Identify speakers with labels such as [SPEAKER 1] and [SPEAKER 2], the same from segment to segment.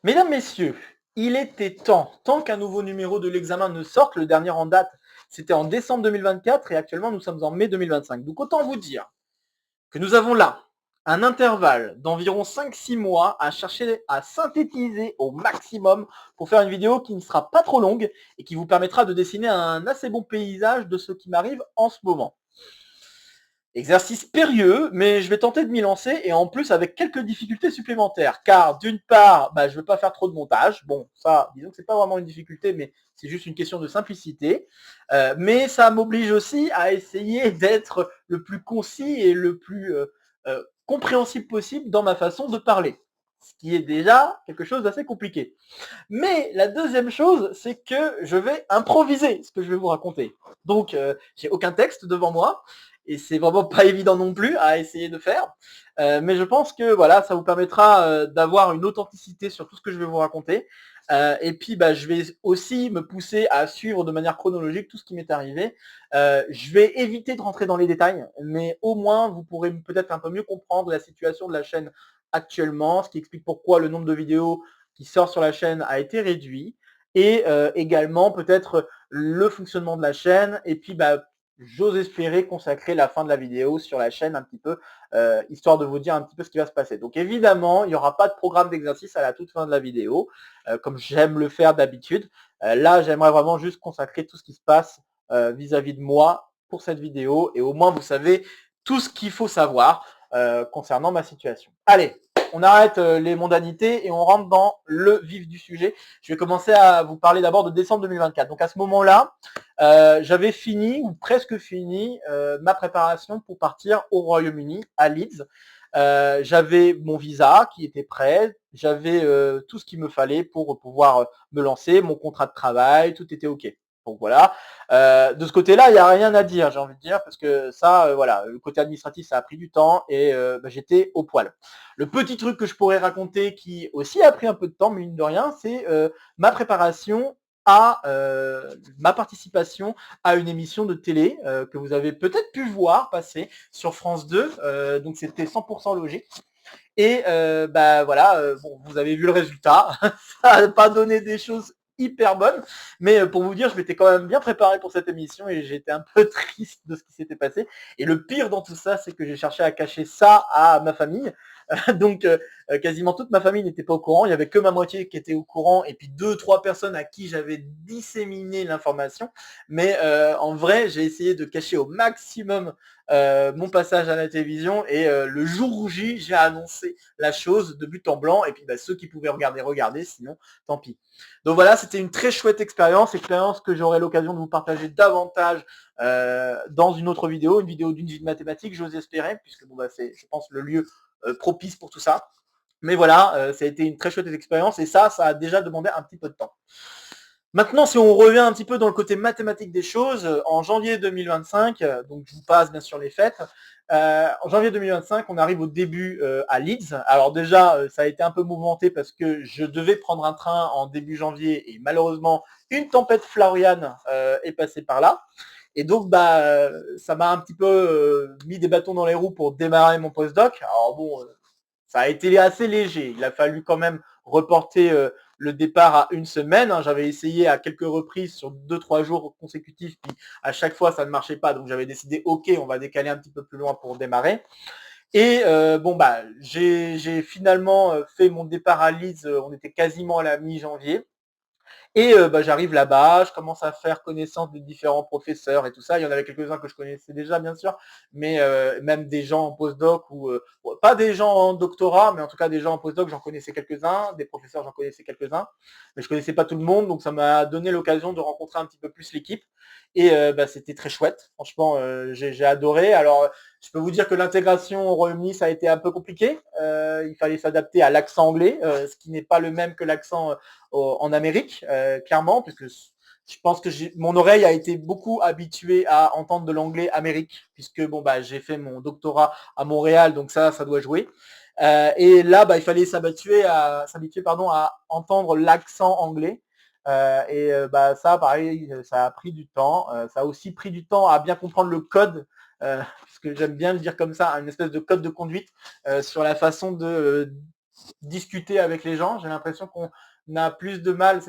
[SPEAKER 1] Mesdames, Messieurs, il était temps qu'un nouveau numéro de l'examen ne sorte. Le dernier en date, c'était en décembre 2024 et actuellement nous sommes en mai 2025. Donc autant vous dire que nous avons là un intervalle d'environ 5-6 mois à chercher à synthétiser au maximum pour faire une vidéo qui ne sera pas trop longue et qui vous permettra de dessiner un assez bon paysage de ce qui m'arrive en ce moment. Exercice périlleux, mais je vais tenter de m'y lancer et en plus avec quelques difficultés supplémentaires. Car d'une part, je ne veux pas faire trop de montage. Bon, ça, disons que c'est pas vraiment une difficulté, mais c'est juste une question de simplicité. Mais ça m'oblige aussi à essayer d'être le plus concis et le plus compréhensible possible dans ma façon de parler. Ce qui est déjà quelque chose d'assez compliqué. Mais la deuxième chose, c'est que je vais improviser ce que je vais vous raconter. Donc, j'ai aucun texte devant moi et c'est vraiment pas évident non plus à essayer de faire. Mais je pense que voilà, ça vous permettra d'avoir une authenticité sur tout ce que je vais vous raconter. Et puis, je vais aussi me pousser à suivre de manière chronologique tout ce qui m'est arrivé. Je vais éviter de rentrer dans les détails, mais au moins vous pourrez peut-être un peu mieux comprendre la situation de la chaîne actuellement, ce qui explique pourquoi le nombre de vidéos qui sort sur la chaîne a été réduit et également peut-être le fonctionnement de la chaîne et puis j'ose espérer consacrer la fin de la vidéo sur la chaîne un petit peu, histoire de vous dire un petit peu ce qui va se passer. Donc évidemment, il n'y aura pas de programme d'exercice à la toute fin de la vidéo, comme j'aime le faire d'habitude. Là, j'aimerais vraiment juste consacrer tout ce qui se passe vis-à-vis de moi pour cette vidéo et au moins vous savez tout ce qu'il faut savoir concernant ma situation. Allez, on arrête les mondanités et on rentre dans le vif du sujet. Je vais commencer à vous parler d'abord de décembre 2024. Donc à ce moment-là, j'avais fini ou presque fini ma préparation pour partir au Royaume-Uni, à Leeds. J'avais mon visa qui était prêt, j'avais tout ce qu'il me fallait pour pouvoir me lancer, mon contrat de travail, tout était OK. Donc voilà. De ce côté-là, il n'y a rien à dire, j'ai envie de dire, parce que ça, voilà, le côté administratif, ça a pris du temps et j'étais au poil. Le petit truc que je pourrais raconter qui aussi a pris un peu de temps, mais mine de rien, c'est ma préparation à ma participation à une émission de télé que vous avez peut-être pu voir passer sur France 2. Donc c'était 100% logique. Et voilà, bon, vous avez vu le résultat. Ça n'a pas donné des choses hyper bonnes, mais pour vous dire, je m'étais quand même bien préparé pour cette émission et j'étais un peu triste de ce qui s'était passé. Et le pire dans tout ça, c'est que j'ai cherché à cacher ça à ma famille. Donc quasiment toute ma famille n'était pas au courant. Il y avait que ma moitié qui était au courant et puis 2-3 personnes à qui j'avais disséminé l'information. Mais en vrai, j'ai essayé de cacher au maximum mon passage à la télévision et le jour J, j'ai annoncé la chose de but en blanc et puis ceux qui pouvaient regarder, sinon tant pis. Donc voilà, c'était une très chouette expérience que j'aurai l'occasion de vous partager davantage dans une autre vidéo, une vidéo d'une vie de mathématiques, j'ose espérer, puisque c'est, je pense, le lieu propice pour tout ça. Mais voilà, ça a été une très chouette expérience et ça a déjà demandé un petit peu de temps. Maintenant, si on revient un petit peu dans le côté mathématique des choses, en janvier 2025, donc je vous passe bien sûr les fêtes, en janvier 2025, on arrive au début à Leeds. Alors déjà, ça a été un peu mouvementé parce que je devais prendre un train en début janvier et malheureusement, une tempête floriane est passée par là. Et donc, ça m'a un petit peu mis des bâtons dans les roues pour démarrer mon postdoc. Alors bon, ça a été assez léger. Il a fallu quand même reporter le départ à une semaine. J'avais essayé à quelques reprises sur 2-3 jours consécutifs, puis à chaque fois ça ne marchait pas. Donc j'avais décidé, ok, on va décaler un petit peu plus loin pour démarrer. Et j'ai finalement fait mon départ à Leeds. On était quasiment à la mi-janvier. Et j'arrive là-bas, je commence à faire connaissance des différents professeurs et tout ça. Il y en avait quelques-uns que je connaissais déjà, bien sûr, mais même des gens en postdoc ou pas des gens en doctorat, mais en tout cas des gens en postdoc, j'en connaissais quelques-uns, des professeurs, j'en connaissais quelques-uns, mais je connaissais pas tout le monde, donc ça m'a donné l'occasion de rencontrer un petit peu plus l'équipe. Et c'était très chouette, franchement, j'ai adoré. Alors, je peux vous dire que l'intégration au Royaume-Uni, ça a été un peu compliqué. Il fallait s'adapter à l'accent anglais, ce qui n'est pas le même que l'accent en Amérique, clairement, puisque je pense que mon oreille a été beaucoup habituée à entendre de l'anglais Amérique, puisque j'ai fait mon doctorat à Montréal, donc ça doit jouer. Et là, il fallait s'habituer à entendre l'accent anglais. Ça, pareil, ça a pris du temps. Ça a aussi pris du temps à bien comprendre le code, parce que j'aime bien le dire comme ça, une espèce de code de conduite sur la façon de discuter avec les gens. J'ai l'impression qu'on a plus de mal.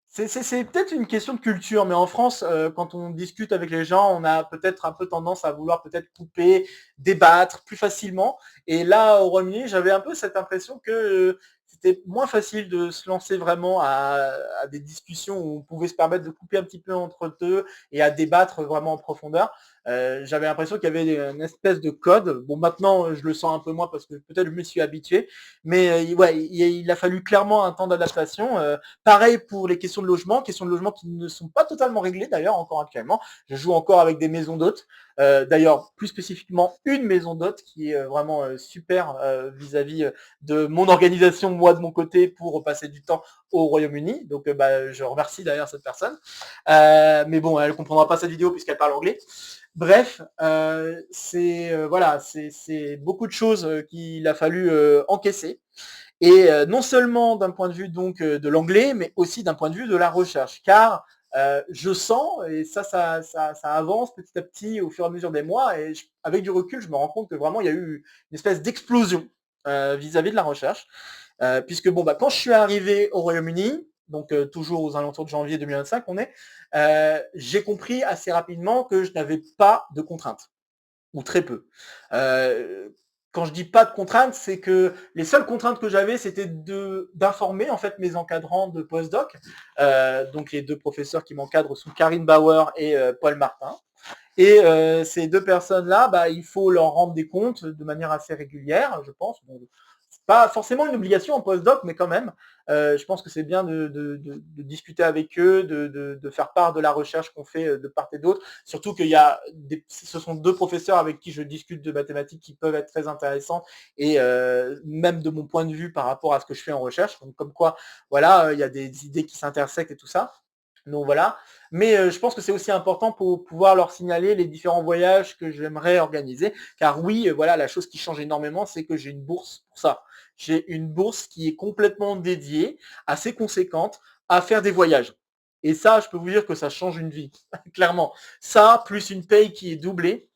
[SPEAKER 1] C'est peut-être une question de culture, mais en France, quand on discute avec les gens, on a peut-être un peu tendance à vouloir peut-être couper, débattre plus facilement. Et là, au Royaume-Uni, j'avais un peu cette impression que c'était moins facile de se lancer vraiment à des discussions où on pouvait se permettre de couper un petit peu entre deux et à débattre vraiment en profondeur. J'avais l'impression qu'il y avait une espèce de code. Bon, maintenant, je le sens un peu moins parce que peut-être je me suis habitué, mais ouais, il a fallu clairement un temps d'adaptation. Pareil pour les questions de logement qui ne sont pas totalement réglées d'ailleurs encore actuellement. Je joue encore avec des maisons d'hôtes. D'ailleurs, plus spécifiquement une maison d'hôtes qui est vraiment super vis-à-vis de mon organisation, moi de mon côté, pour passer du temps au Royaume-Uni. Donc bah, je remercie d'ailleurs cette personne. Mais bon, elle comprendra pas cette vidéo puisqu'elle parle anglais. Bref, voilà, c'est beaucoup de choses qu'il a fallu encaisser. Et non seulement d'un point de vue donc de l'anglais, mais aussi d'un point de vue de la recherche. Car je sens, et ça avance petit à petit au fur et à mesure des mois, et avec du recul, je me rends compte que vraiment il y a eu une espèce d'explosion vis-à-vis de la recherche. Puisque bon, bah, quand je suis arrivé au Royaume-Uni, donc toujours aux alentours de janvier 2025, on est, j'ai compris assez rapidement que je n'avais pas de contraintes ou très peu. Quand je dis pas de contraintes, c'est que les seules contraintes que j'avais, c'était d'informer en fait mes encadrants de postdoc, donc les deux professeurs qui m'encadrent sont Karine Bauer et Paul Martin. Et ces deux personnes-là, bah, il faut leur rendre des comptes de manière assez régulière, je pense. Bon, c'est pas forcément une obligation en postdoc, mais quand même, je pense que c'est bien de discuter avec eux, de faire part de la recherche qu'on fait de part et d'autre. Surtout qu'il y a ce sont deux professeurs avec qui je discute de mathématiques qui peuvent être très intéressants et même de mon point de vue par rapport à ce que je fais en recherche. Donc comme quoi, voilà, il y a des idées qui s'intersectent et tout ça. Donc voilà. Mais je pense que c'est aussi important pour pouvoir leur signaler les différents voyages que j'aimerais organiser. Car oui, voilà, la chose qui change énormément, c'est que j'ai une bourse pour ça. J'ai une bourse qui est complètement dédiée, assez conséquente, à faire des voyages. Et ça, je peux vous dire que ça change une vie, clairement. Ça, plus une paye qui est doublée,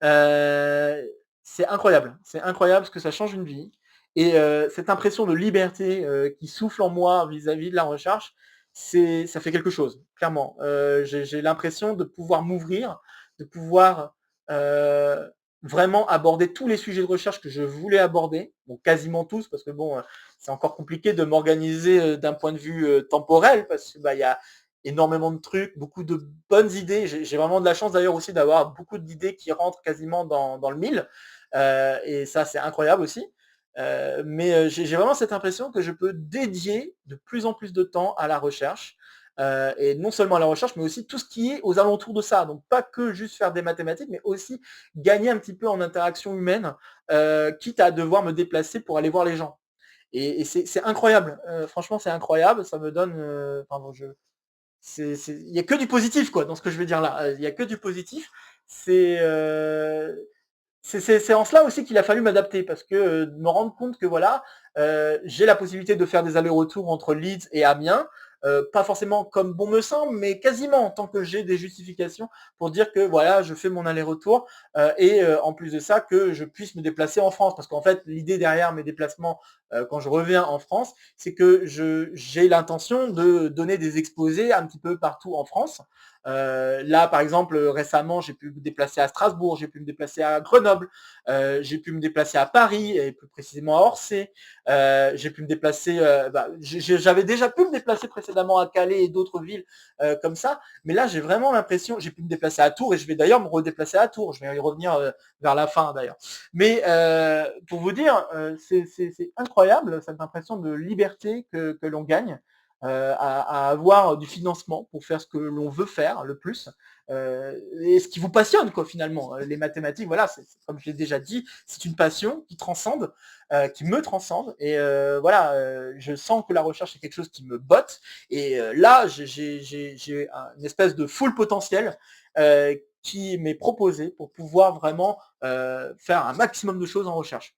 [SPEAKER 1] c'est incroyable. C'est incroyable parce que ça change une vie. Et cette impression de liberté qui souffle en moi vis-à-vis de la recherche, ça fait quelque chose, clairement. J'ai l'impression de pouvoir m'ouvrir, de pouvoir vraiment aborder tous les sujets de recherche que je voulais aborder, bon quasiment tous, parce que bon, c'est encore compliqué de m'organiser d'un point de vue temporel, parce que bah, il y a énormément de trucs, beaucoup de bonnes idées. J'ai vraiment de la chance d'ailleurs aussi d'avoir beaucoup d'idées qui rentrent quasiment dans le mille. Et ça, c'est incroyable aussi. Mais j'ai vraiment cette impression que je peux dédier de plus en plus de temps à la recherche. Et non seulement à la recherche, mais aussi tout ce qui est aux alentours de ça. Donc pas que juste faire des mathématiques, mais aussi gagner un petit peu en interaction humaine, quitte à devoir me déplacer pour aller voir les gens. Et c'est incroyable. Franchement, c'est incroyable. Ça me donne. Pardon, il y a que du positif quoi dans ce que je veux dire là. Il y a que du positif. C'est c'est en cela aussi qu'il a fallu m'adapter parce que de me rendre compte que voilà, j'ai la possibilité de faire des allers-retours entre Leeds et Amiens, pas forcément comme bon me semble, mais quasiment tant que j'ai des justifications pour dire que voilà, je fais mon aller-retour et en plus de ça que je puisse me déplacer en France parce qu'en fait l'idée derrière mes déplacements quand je reviens en France, c'est que j'ai l'intention de donner des exposés un petit peu partout en France. Là, par exemple, récemment, j'ai pu me déplacer à Strasbourg, j'ai pu me déplacer à Grenoble, j'ai pu me déplacer à Paris, et plus précisément à Orsay. J'ai pu me déplacer, j'avais déjà pu me déplacer précédemment à Calais et d'autres villes comme ça, mais là, j'ai vraiment l'impression, j'ai pu me déplacer à Tours, et je vais d'ailleurs me redéplacer à Tours, je vais y revenir vers la fin d'ailleurs. Mais pour vous dire, c'est incroyable cette impression de liberté que l'on gagne à avoir du financement pour faire ce que l'on veut faire le plus et ce qui vous passionne quoi finalement. Les mathématiques, voilà, comme je l'ai déjà dit, c'est une passion qui transcende, qui me transcende et voilà, je sens que la recherche est quelque chose qui me botte et là j'ai une espèce de full potentiel qui m'est proposé pour pouvoir vraiment faire un maximum de choses en recherche.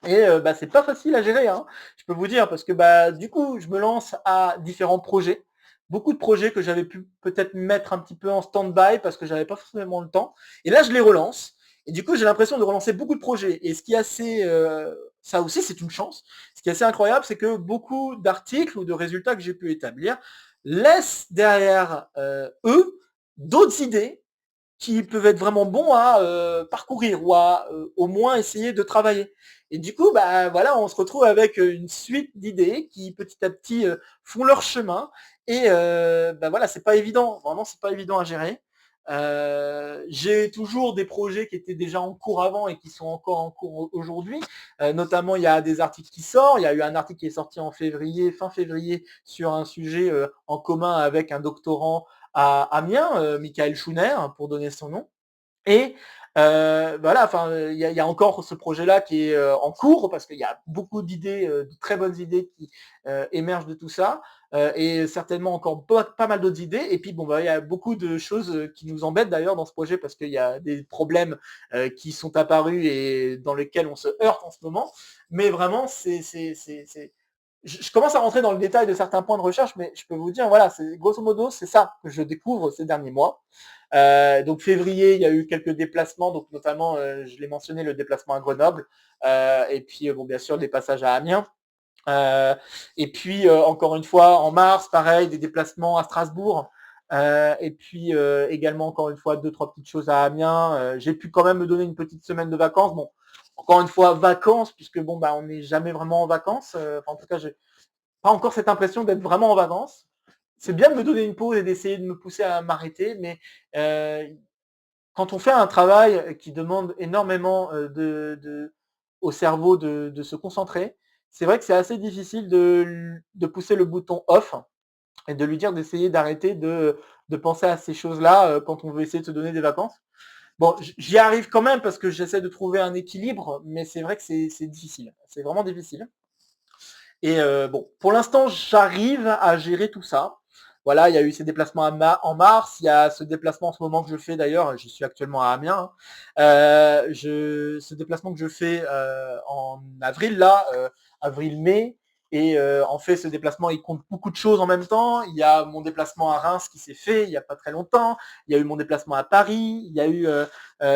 [SPEAKER 1] Et bah, c'est pas facile à gérer, hein, je peux vous dire, parce que bah, du coup, je me lance à différents projets. Beaucoup de projets que j'avais pu peut-être mettre un petit peu en stand-by parce que j'avais pas forcément le temps. Et là, je les relance. Et du coup, j'ai l'impression de relancer beaucoup de projets. Et ce qui est assez, ça aussi, c'est une chance. Ce qui est assez incroyable, c'est que beaucoup d'articles ou de résultats que j'ai pu établir laissent derrière eux d'autres idées qui peuvent être vraiment bons à parcourir ou à au moins essayer de travailler. Et du coup, bah voilà, on se retrouve avec une suite d'idées qui petit à petit font leur chemin. Et bah voilà, c'est pas évident, vraiment c'est pas évident à gérer. J'ai toujours des projets qui étaient déjà en cours avant et qui sont encore en cours aujourd'hui. Notamment, il y a des articles qui sortent. Il y a eu un article qui est sorti en février, fin février, sur un sujet en commun avec un doctorant à Amiens, Michael Schouner, pour donner son nom. Et voilà, enfin, il y a encore ce projet-là qui est en cours parce qu'il y a beaucoup d'idées, de très bonnes idées qui émergent de tout ça, et certainement encore pas mal d'autres idées. Et puis bon, bah, il y a beaucoup de choses qui nous embêtent d'ailleurs dans ce projet parce qu'il y a des problèmes qui sont apparus et dans lesquels on se heurte en ce moment. Mais vraiment, je commence à rentrer dans le détail de certains points de recherche, mais je peux vous dire, voilà, grosso modo, c'est ça que je découvre ces derniers mois. Donc février, il y a eu quelques déplacements, donc notamment, je l'ai mentionné, le déplacement à Grenoble, et puis bon, bien sûr, des passages à Amiens. Et puis encore une fois, en mars, pareil, des déplacements à Strasbourg. Et puis également, encore une fois, deux, trois petites choses à Amiens. J'ai pu quand même me donner une petite semaine de vacances. Bon, encore une fois, vacances, puisque bon, bah, on n'est jamais vraiment en vacances. En tout cas, j'ai pas encore cette impression d'être vraiment en vacances. C'est bien de me donner une pause et d'essayer de me pousser à m'arrêter, mais euh, quand on fait un travail qui demande énormément au cerveau de se concentrer, c'est vrai que c'est assez difficile de pousser le bouton off et de lui dire d'essayer d'arrêter de penser à ces choses-là quand on veut essayer de se donner des vacances. Bon, j'y arrive quand même parce que j'essaie de trouver un équilibre, mais c'est vrai que c'est difficile. C'est vraiment difficile. Et bon, pour l'instant, j'arrive à gérer tout ça. Voilà, il y a eu ces déplacements en mars, il y a ce déplacement en ce moment que je fais d'ailleurs, je suis actuellement à Amiens. Ce déplacement que je fais en avril, là, avril-mai, et en fait, ce déplacement, il compte beaucoup de choses en même temps. Il y a mon déplacement à Reims qui s'est fait il n'y a pas très longtemps. Il y a eu mon déplacement à Paris. Il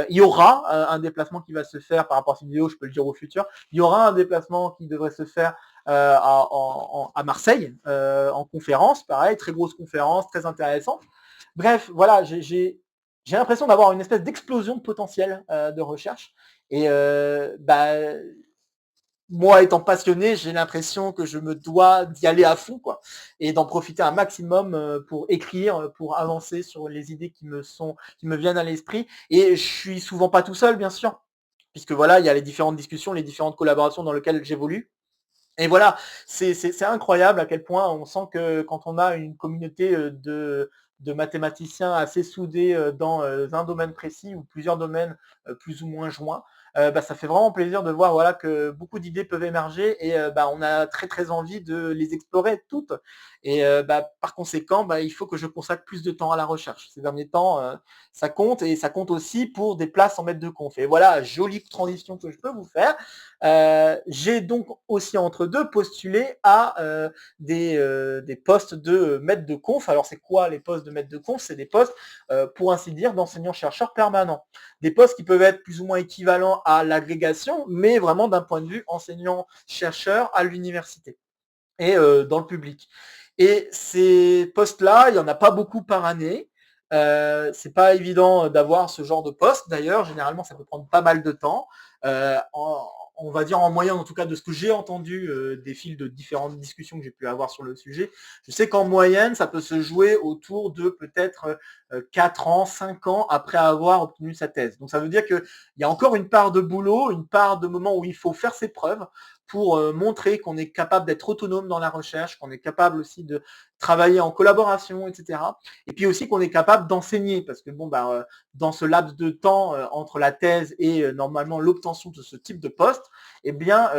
[SPEAKER 1] y aura un déplacement qui va se faire par rapport à cette vidéo, je peux le dire au futur. Il y aura un déplacement qui devrait se faire à Marseille en conférence, pareil, très grosse conférence, très intéressante. Bref, voilà, j'ai l'impression d'avoir une espèce d'explosion de potentiel de recherche. Et bah, moi, étant passionné, j'ai l'impression que je me dois d'y aller à fond, quoi, et d'en profiter un maximum pour écrire, pour avancer sur les idées qui me viennent à l'esprit. Et je suis souvent pas tout seul, bien sûr, puisque voilà, il y a les différentes discussions, les différentes collaborations dans lesquelles j'évolue. Et voilà, c'est incroyable à quel point on sent que quand on a une communauté de mathématiciens assez soudés dans un domaine précis ou plusieurs domaines plus ou moins joints, bah, ça fait vraiment plaisir de voir voilà, que beaucoup d'idées peuvent émerger et bah, on a très très envie de les explorer toutes. Et bah, par conséquent, bah, il faut que je consacre plus de temps à la recherche. Ces derniers temps, ça compte et ça compte aussi pour des places en maître de conf. Et voilà, jolie transition que je peux vous faire. J'ai donc aussi entre deux postulé à des postes de maître de conf. Alors c'est quoi les postes de maître de conf? C'est des postes, pour ainsi dire, d'enseignant-chercheur permanent. Des postes qui peuvent être plus ou moins équivalents à l'agrégation, mais vraiment d'un point de vue enseignant-chercheur à l'université et dans le public. Et ces postes-là, il n'y en a pas beaucoup par année. C'est pas évident d'avoir ce genre de poste. D'ailleurs, généralement, ça peut prendre pas mal de temps. On va dire en moyenne, en tout cas de ce que j'ai entendu des fils de différentes discussions que j'ai pu avoir sur le sujet, je sais qu'en moyenne, ça peut se jouer autour de peut-être 4 ans, 5 ans après avoir obtenu sa thèse. Donc ça veut dire qu'il y a encore une part de boulot, une part de moment où il faut faire ses preuves pour montrer qu'on est capable d'être autonome dans la recherche, qu'on est capable aussi de travailler en collaboration, etc. Et puis aussi qu'on est capable d'enseigner, parce que bon, bah, dans ce laps de temps entre la thèse et normalement l'obtention de ce type de poste, eh bien,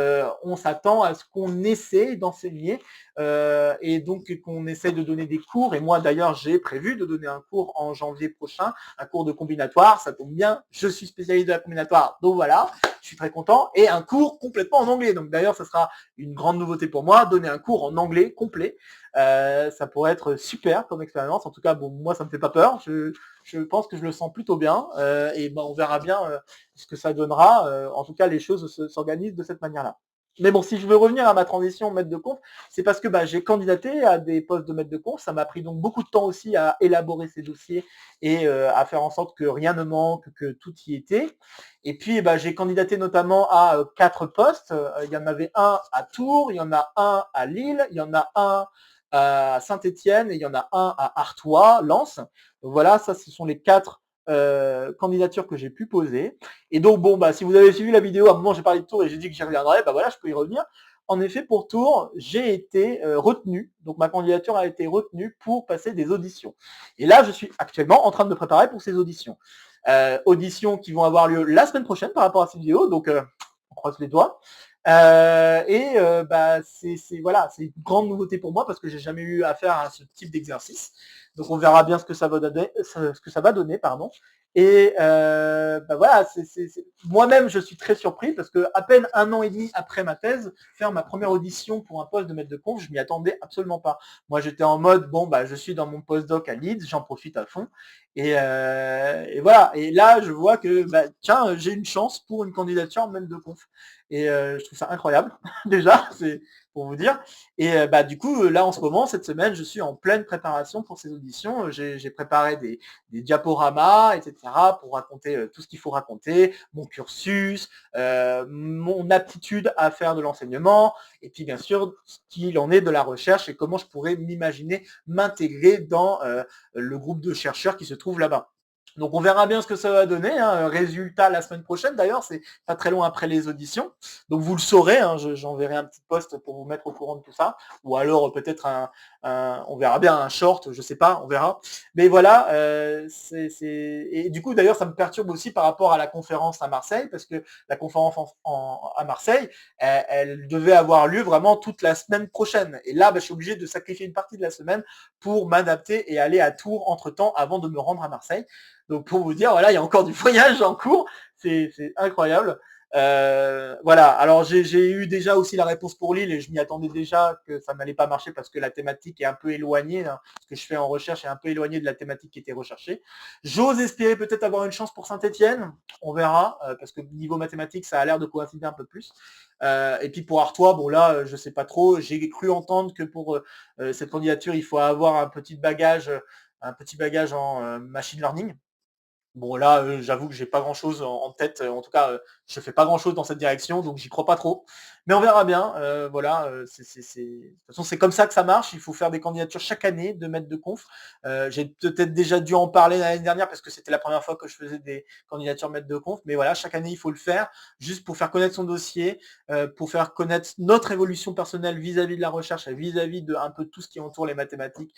[SPEAKER 1] on s'attend à ce qu'on essaie d'enseigner et donc qu'on essaie de donner des cours. Et moi, d'ailleurs, j'ai prévu de donner un cours en janvier prochain, un cours de combinatoire. Ça tombe bien, je suis spécialiste de la combinatoire, donc voilà, je suis très content. Et un cours complètement en anglais. Donc d'ailleurs, ça sera une grande nouveauté pour moi, donner un cours en anglais complet. Ça pourrait être super comme expérience. En tout cas, bon, moi, ça me fait pas peur. Je pense que je le sens plutôt bien. Et ben, on verra bien ce que ça donnera. En tout cas, les choses s'organisent de cette manière-là. Mais bon, si je veux revenir à ma transition maître de conf, c'est parce que j'ai candidaté à des postes de maître de conf. Ça m'a pris donc beaucoup de temps aussi à élaborer ces dossiers et à faire en sorte que rien ne manque, que tout y était. Et puis, j'ai candidaté notamment à 4 postes. Il y en avait un à Tours, il y en a un à Lille, il y en a un à Saint-Étienne et il y en a un à Artois, Lens. Donc voilà, ça, ce sont les 4 candidatures que j'ai pu poser. Et donc, bon, si vous avez suivi la vidéo, à un moment, j'ai parlé de Tours et j'ai dit que j'y reviendrais. Voilà, je peux y revenir. En effet, pour Tours, j'ai été retenu. Donc, ma candidature a été retenue pour passer des auditions. Et là, je suis actuellement en train de me préparer pour ces auditions. Auditions qui vont avoir lieu la semaine prochaine par rapport à cette vidéo. Donc, on croise les doigts. C'est une grande nouveauté pour moi parce que j'ai jamais eu affaire à ce type d'exercice. Donc on verra bien ce que ça va donner, pardon. Et voilà, moi-même je suis très surpris parce que à peine 1 an et demi après ma thèse, faire ma première audition pour un poste de maître de conf, je m'y attendais absolument pas. Moi j'étais en mode je suis dans mon postdoc à Leeds, j'en profite à fond. Et voilà. Et là je vois que tiens, j'ai une chance pour une candidature en maître de conf. Et je trouve ça incroyable déjà, c'est pour vous dire. Et du coup, là en ce moment, cette semaine, je suis en pleine préparation pour ces auditions. J'ai préparé des diaporamas, etc., pour raconter tout ce qu'il faut raconter, mon cursus, mon aptitude à faire de l'enseignement, et puis bien sûr, ce qu'il en est de la recherche et comment je pourrais m'imaginer m'intégrer dans le groupe de chercheurs qui se trouve là-bas. Donc on verra bien ce que ça va donner. Résultat la semaine prochaine d'ailleurs, c'est pas très loin après les auditions. Donc vous le saurez, j'enverrai un petit post pour vous mettre au courant de tout ça. Ou alors peut-être on verra bien un short, je sais pas, on verra. Mais voilà, et du coup d'ailleurs ça me perturbe aussi par rapport à la conférence à Marseille, parce que la conférence à Marseille, elle devait avoir lieu vraiment toute la semaine prochaine. Et là, je suis obligé de sacrifier une partie de la semaine pour m'adapter et aller à Tours entre-temps avant de me rendre à Marseille. Donc pour vous dire, voilà, il y a encore du voyage en cours, c'est incroyable. Voilà, alors j'ai eu déjà aussi la réponse pour Lille et je m'y attendais déjà que ça n'allait pas marcher parce que la thématique est un peu éloignée, ce que je fais en recherche est un peu éloigné de la thématique qui était recherchée. J'ose espérer peut-être avoir une chance pour Saint-Étienne, on verra, parce que niveau mathématiques, ça a l'air de coïncider un peu plus. Et puis pour Artois, bon là, je sais pas trop, j'ai cru entendre que pour cette candidature, il faut avoir un petit bagage en machine learning. Bon là, j'avoue que j'ai pas grand-chose en tête. En tout cas, je fais pas grand-chose dans cette direction, donc j'y crois pas trop. Mais on verra bien. Voilà, de toute façon, c'est comme ça que ça marche. Il faut faire des candidatures chaque année de maître de conf. J'ai peut-être déjà dû en parler l'année dernière parce que c'était la première fois que je faisais des candidatures maître de conf. Mais voilà, chaque année, il faut le faire juste pour faire connaître son dossier, pour faire connaître notre évolution personnelle vis-à-vis de la recherche et vis-à-vis de un peu tout ce qui entoure les mathématiques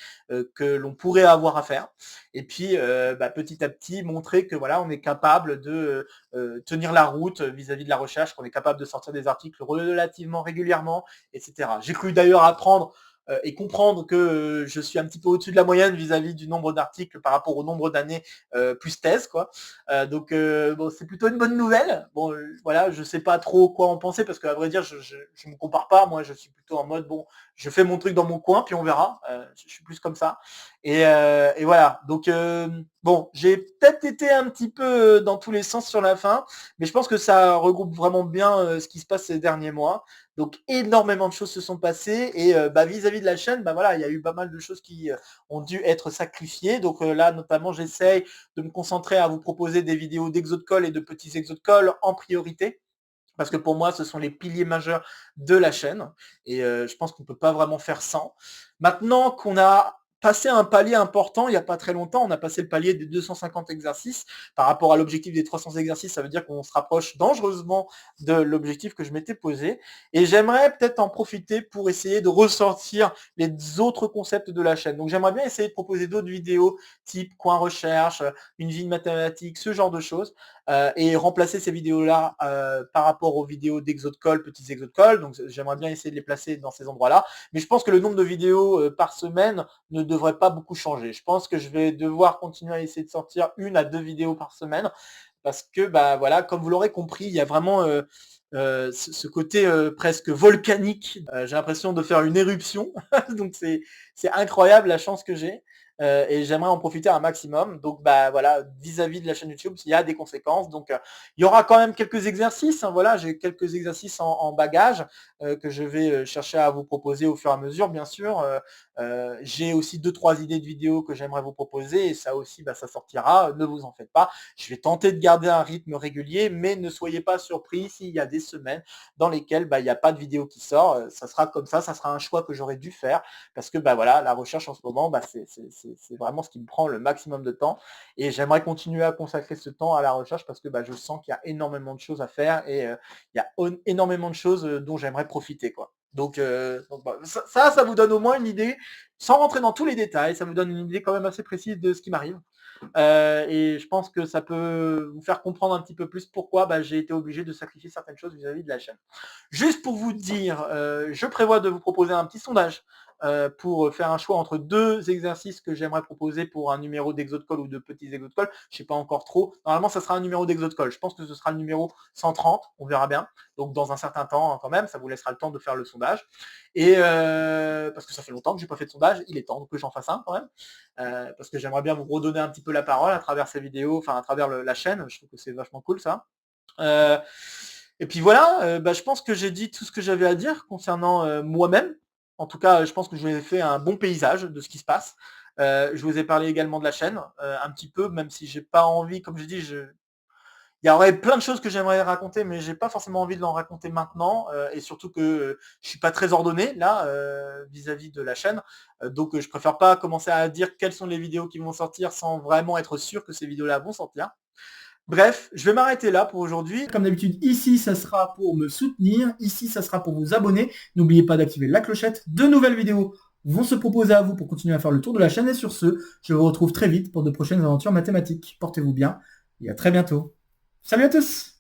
[SPEAKER 1] que l'on pourrait avoir à faire. Et puis, petit à petit, montrer que voilà, on est capable de tenir la route vis-à-vis de la recherche, qu'on est capable de sortir des articles relativement régulièrement, etc. J'ai cru d'ailleurs apprendre et comprendre que je suis un petit peu au-dessus de la moyenne vis-à-vis du nombre d'articles par rapport au nombre d'années plus thèse, quoi. Donc c'est plutôt une bonne nouvelle. Bon, voilà, je sais pas trop quoi en penser parce qu'à vrai dire, je me compare pas. Moi, je suis plutôt en mode je fais mon truc dans mon coin, puis on verra. Je suis plus comme ça. Et voilà. Donc j'ai peut-être été un petit peu dans tous les sens sur la fin, mais je pense que ça regroupe vraiment bien ce qui se passe ces derniers mois. Donc énormément de choses se sont passées et vis-à-vis de la chaîne, voilà, il y a eu pas mal de choses qui ont dû être sacrifiées. Donc là, notamment, j'essaye de me concentrer à vous proposer des vidéos d'exo de colle et de petits exos de colle en priorité. Parce que pour moi, ce sont les piliers majeurs de la chaîne. Et je pense qu'on ne peut pas vraiment faire sans. Maintenant qu'on a passé un palier important, il n'y a pas très longtemps, on a passé le palier des 250 exercices. Par rapport à l'objectif des 300 exercices, ça veut dire qu'on se rapproche dangereusement de l'objectif que je m'étais posé. Et j'aimerais peut-être en profiter pour essayer de ressortir les autres concepts de la chaîne. Donc j'aimerais bien essayer de proposer d'autres vidéos, type coin recherche, une vie de mathématiques, ce genre de choses. Et remplacer ces vidéos-là par rapport aux vidéos d'exo de colle, petits exos de colle. Donc j'aimerais bien essayer de les placer dans ces endroits-là. Mais je pense que le nombre de vidéos par semaine ne devrait pas beaucoup changer. Je pense que je vais devoir continuer à essayer de sortir 1 à 2 vidéos par semaine parce que bah voilà, comme vous l'aurez compris, il y a vraiment ce côté presque volcanique. J'ai l'impression de faire une éruption, donc c'est incroyable la chance que j'ai. Et j'aimerais en profiter un maximum. Donc bah voilà, vis-à-vis de la chaîne YouTube, il y a des conséquences. Donc il y aura quand même quelques exercices. Hein, voilà, j'ai quelques exercices en bagage que je vais chercher à vous proposer au fur et à mesure, bien sûr. J'ai aussi 2-3 idées de vidéos que j'aimerais vous proposer et ça aussi, bah, ça sortira. Ne vous en faites pas. Je vais tenter de garder un rythme régulier, mais ne soyez pas surpris s'il y a des semaines dans lesquelles bah, il n'y a pas de vidéo qui sort. Ça sera comme ça sera un choix que j'aurais dû faire parce que bah, voilà, la recherche en ce moment, bah, c'est vraiment ce qui me prend le maximum de temps et j'aimerais continuer à consacrer ce temps à la recherche parce que bah, je sens qu'il y a énormément de choses à faire et il y a énormément de choses dont j'aimerais profiter, quoi. Donc bah, ça vous donne au moins une idée, sans rentrer dans tous les détails, ça vous donne une idée quand même assez précise de ce qui m'arrive. Et je pense que ça peut vous faire comprendre un petit peu plus pourquoi bah, j'ai été obligé de sacrifier certaines choses vis-à-vis de la chaîne. Juste pour vous dire, je prévois de vous proposer un petit sondage pour faire un choix entre 2 exercices que j'aimerais proposer pour un numéro d'Exode-Call ou de petits Exode-Call. Je ne sais pas encore trop. Normalement, ça sera un numéro d'Exode-Call. Je pense que ce sera le numéro 130. On verra bien. Donc, dans un certain temps, quand même, ça vous laissera le temps de faire le sondage. Et parce que ça fait longtemps que j'ai pas fait de sondage, il est temps que j'en fasse un quand même. Parce que j'aimerais bien vous redonner un petit peu la parole à travers ces vidéos, enfin à travers la chaîne. Je trouve que c'est vachement cool ça. Euh, et puis voilà, bah, je pense que j'ai dit tout ce que j'avais à dire concernant moi-même. En tout cas, je pense que je vous ai fait un bon paysage de ce qui se passe. Je vous ai parlé également de la chaîne, un petit peu, même si j'ai pas envie, comme je dis, il y aurait plein de choses que j'aimerais raconter, mais j'ai pas forcément envie de l'en raconter maintenant, et surtout que je suis pas très ordonné là vis-à-vis de la chaîne, donc je préfère pas commencer à dire quelles sont les vidéos qui vont sortir sans vraiment être sûr que ces vidéos-là vont sortir. Bref, je vais m'arrêter là pour aujourd'hui. Comme d'habitude, ici, ça sera pour me soutenir. Ici, ça sera pour vous abonner. N'oubliez pas d'activer la clochette. De nouvelles vidéos vont se proposer à vous pour continuer à faire le tour de la chaîne. Et sur ce, je vous retrouve très vite pour de prochaines aventures mathématiques. Portez-vous bien et à très bientôt. Salut à tous!